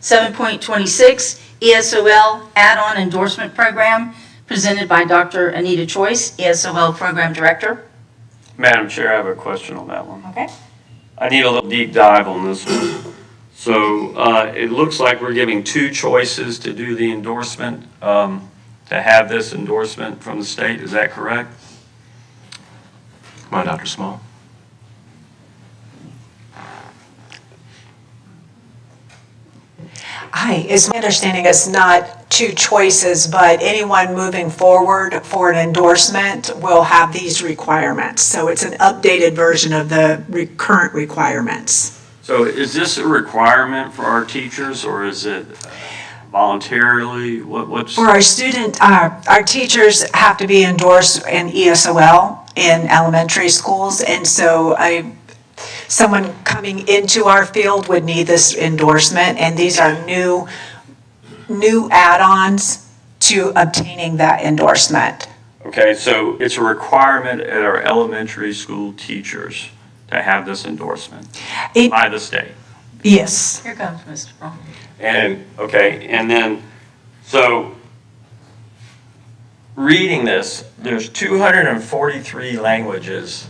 7.26, ESOL Add-on Endorsement Program, presented by Dr. Anita Choice, ESOL Program Director. Madam Chair, I have a question on that one. Okay. I need a little deep dive on this one. So it looks like we're giving two choices to do the endorsement, to have this endorsement from the state. Is that correct? Come on, Dr. Small. Hi, it's my understanding it's not two choices, but anyone moving forward for an endorsement will have these requirements. So it's an updated version of the current requirements. So is this a requirement for our teachers, or is it voluntarily? What's For our student, our teachers have to be endorsed in ESOL in elementary schools, and so someone coming into our field would need this endorsement, and these are new add-ons to obtaining that endorsement. Okay, so it's a requirement at our elementary school teachers to have this endorsement by the state. Yes. Here comes Mr. Braun. And, okay, and then, so, reading this, there's 243 languages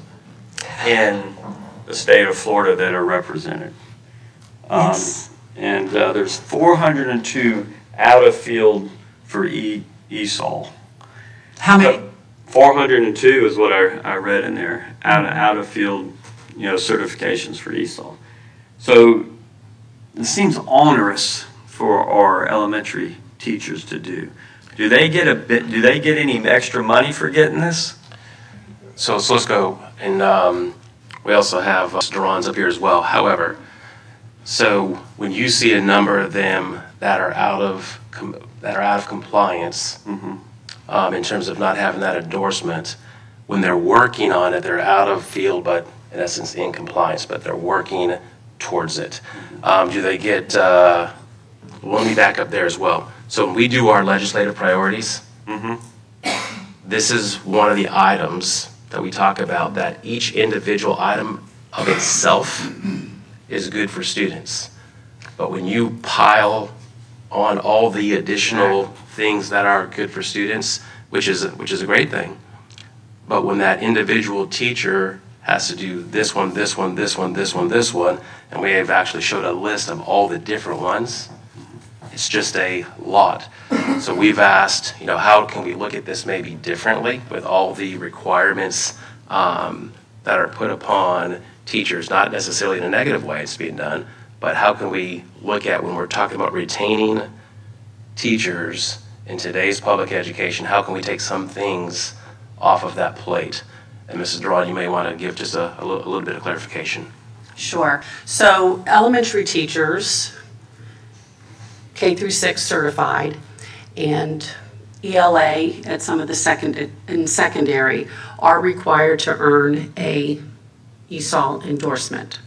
in the state of Florida that are represented. Yes. And there's 402 out of field for ESOL. How many? 402 is what I read in there, out of field, certifications for ESOL. So it seems onerous for our elementary teachers to do. Do they get any extra money for getting this? So let's go. And we also have Duran's up here as well. However, so when you see a number of them that are out of compliance, in terms of not having that endorsement, when they're working on it, they're out of field, but in essence in compliance, but they're working towards it. Do they get? Let me back up there as well. So when we do our legislative priorities, this is one of the items that we talk about, that each individual item of itself is good for students. But when you pile on all the additional things that are good for students, which is a great thing, but when that individual teacher has to do this one, this one, this one, this one, this one, and we have actually showed a list of all the different ones, it's just a lot. So we've asked, how can we look at this maybe differently with all the requirements that are put upon teachers, not necessarily in a negative way it's being done, but how can we look at, when we're talking about retaining teachers in today's public education, how can we take some things off of that plate? And Mrs. Duran, you may want to give just a little bit of clarification. Sure. So elementary teachers, K through 6 certified, and ELA at some of the secondary are required to earn a ESOL endorsement.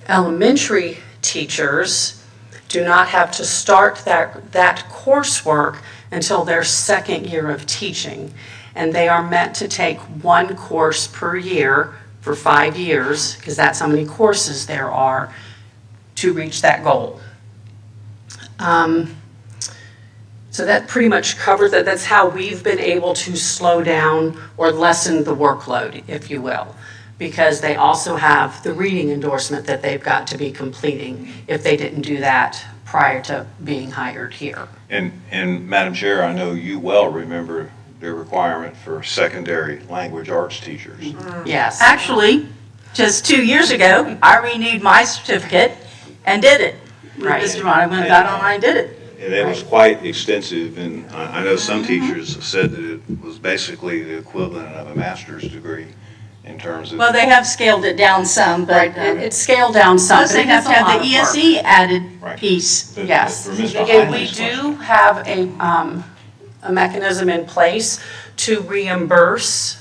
Elementary teachers do not have to start that coursework until their second year of teaching, and they are meant to take one course per year for 5 years, because that's how many courses there are to reach that goal. So that pretty much covers it. That's how we've been able to slow down or lessen the workload, if you will, because they also have the reading endorsement that they've got to be completing if they didn't do that prior to being hired here. And Madam Chair, I know you well remember the requirement for secondary language arts teachers. Yes. Actually, just 2 years ago, I renewed my certificate and did it. Right. Mr. Braun, I went and got online and did it. And it was quite extensive, and I know some teachers said that it was basically the equivalent of a master's degree in terms of. Well, they have scaled it down some, but It's scaled down some. plus they have to have the ESE added Right. piece. But Yes, for Mr. and we Hyman's question- do have a mechanism in place to reimburse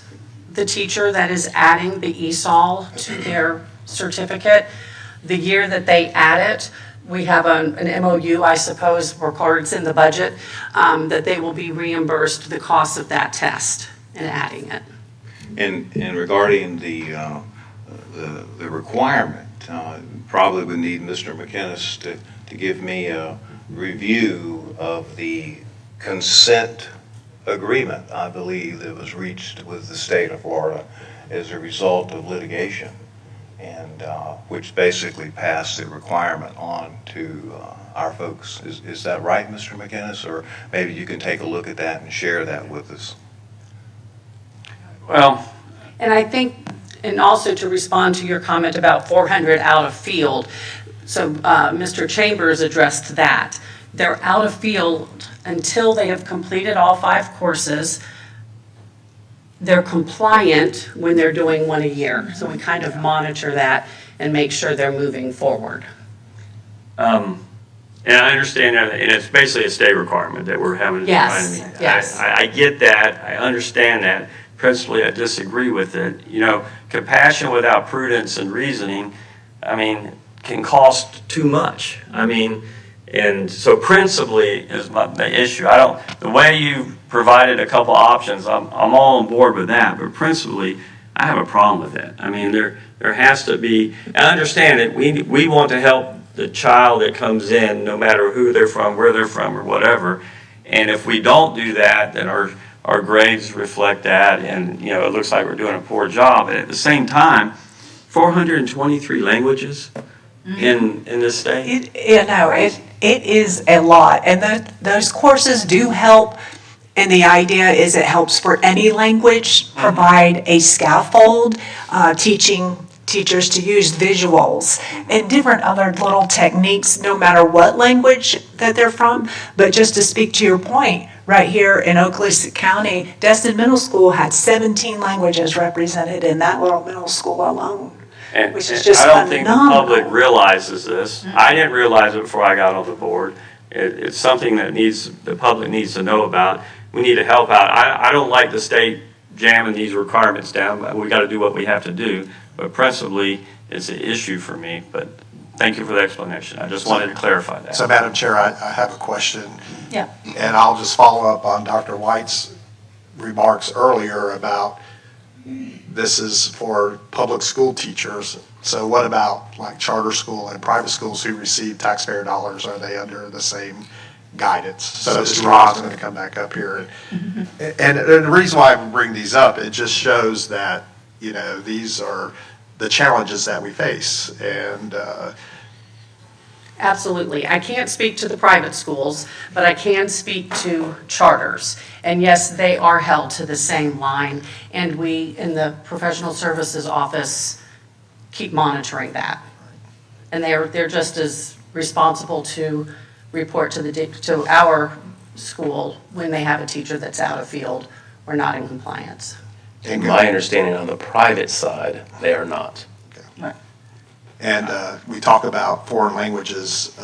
the teacher that is adding the ESOL to their certificate. The year that they add it, we have an MOU, I suppose, or it's in the budget, that they will be reimbursed the cost of that test and adding it. And regarding the requirement probably would need Mr. McInnes to give me a review of the consent agreement, I believe, that was reached with the state of Florida as a result of litigation, and which basically passed the requirement on to our folks. Is that right, Mr. McInnes? Or maybe you can take a look at that and share that with us. Well, And I think, and also to respond to your comment about 400 out of field, so Mr. Chambers addressed that. They're out of field until they have completed all 5 courses. They're compliant when they're doing one a year. So we kind of monitor that and make sure they're moving forward. and I understand that, and it's basically a state requirement that we're having to Yes, find. yes. I get that, I understand that. Principally, I disagree with it. You know, compassion without prudence and reasoning, I mean, can cost too much. I mean, and so principally is the issue. The way you provided a couple options, I'm all on board with that, but principally, I have a problem with that. I mean, there has to be, I understand it, we want to help the child that comes in, no matter who they're from, where they're from, or whatever. And if we don't do that, then our grades reflect that, and, you know, it looks like we're doing a poor job. And at the same time, 423 languages in this state? It is a lot, and those courses do help, and the idea is it helps for any language, provide a scaffold, teaching teachers to use visuals and different other little techniques, no matter what language that they're from. But just to speak to your point, right here in Okaloosa County, Destin Middle School had 17 languages represented in that little middle school alone. And Which is just I don't think the phenomenal. public realizes this. I didn't realize it before I got on the board. It's something that the public needs to know about. We need to help out. I don't like the state jamming these requirements down. We got to do what we have to do. But principally, it's an issue for me. But thank you for the explanation. I just wanted to clarify that. So, Madam Chair, I have a question. Yeah. And I'll just follow up on Dr. White's remarks earlier about this is for public school teachers. So what about like charter school and private schools who receive taxpayer dollars? Are they under the same guidance? So Mr. Ron's going to come back up here. And the reason why I bring these up, it just shows that, you know, these are the challenges that we face. And Absolutely. I can't speak to the private schools, but I can speak to charters. And yes, they are held to the same line, and we, in the professional services office, keep monitoring that. And they're just as responsible to report to our school when they have a teacher that's out of field or not in compliance. In my understanding, on the private side, they are not. And we talk about foreign languages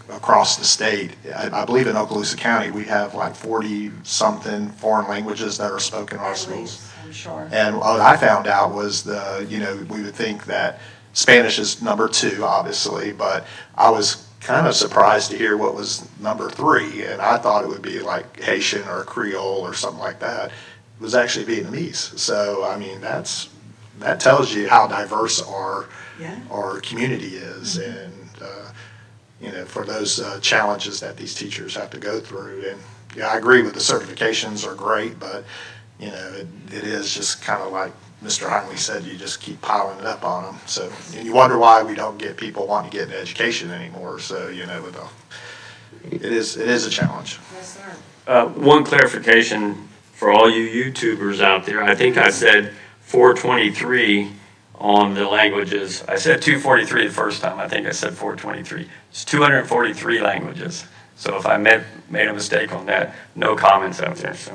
across the state. I believe in Okaloosa County, we have like 40-something foreign languages that are spoken in our schools. I'm sure. And what I found out was we would think that Spanish is number 2, obviously, but I was kind of surprised to hear what was number 3, and I thought it would be like Haitian or Creole or something like that. It was actually Vietnamese. So, I mean, that tells you how diverse our community is, and you know, for those challenges that these teachers have to go through. And yeah, I agree with the certifications are great, but you know, it is just kind of like Mr. Heinley said, you just keep piling it up on them. So, and you wonder why we don't get people wanting to get an education anymore. So, you know, it is a challenge. Yes, sir. One clarification for all you YouTubers out there. I think I said 423 on the languages. I said 243 the first time. I think I said 423. It's 243 languages. So if I made a mistake on that, no comments out there. So.